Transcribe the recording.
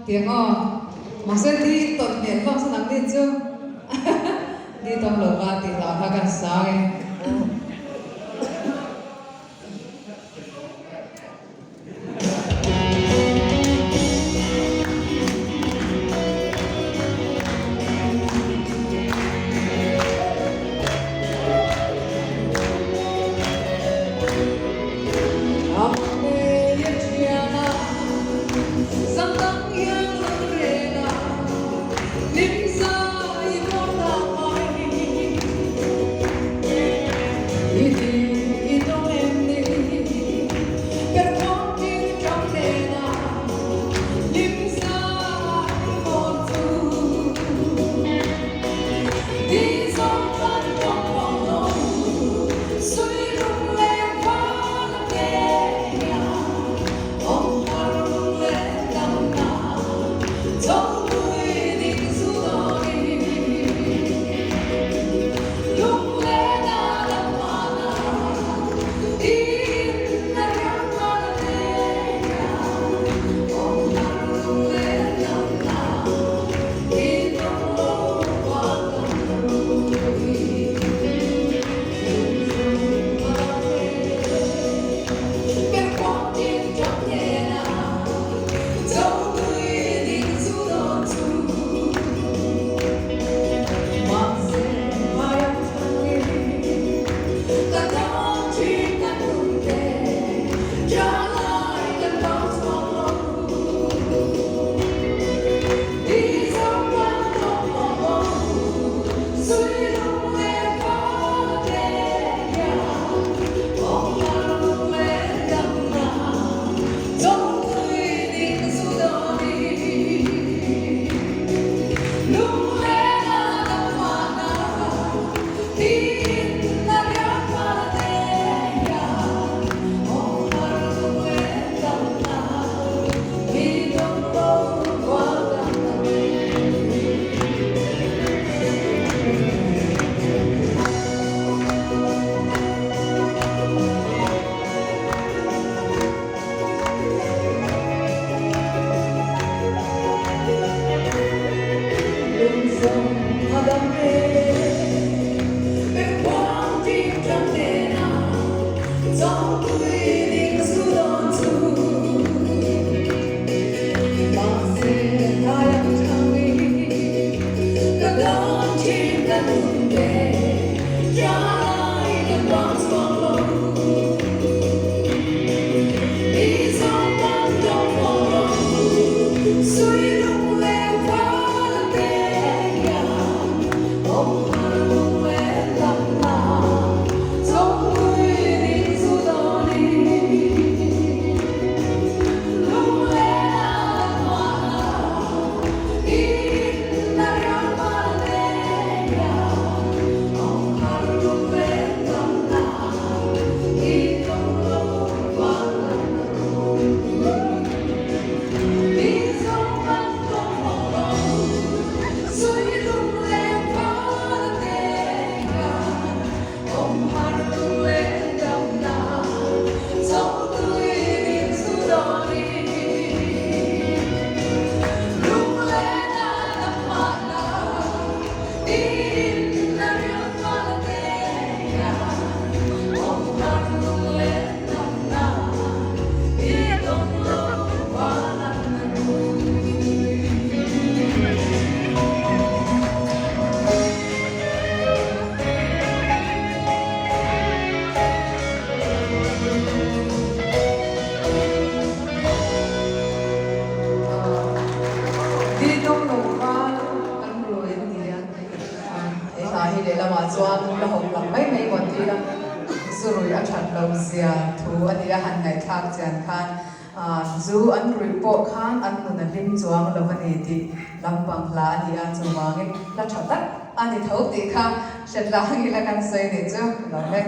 tiếng mà sẽ đi tuần miền không sẽ nắng đi chưa đi tông lầu ba thì tạo ra cả sao ấy để làm mà chuan là học làm mấy mấy vấn đề đó rồi anh chọn lâu xia thu anh đi ra hàng ngày thác chán khan dù anh report khan anh muốn lim chuang lâu anh đi làm bằng lá anh đi ăn chuang là chọn tất anh đi thấu thì khan sẽ là cái là căn xây để chứ là mấy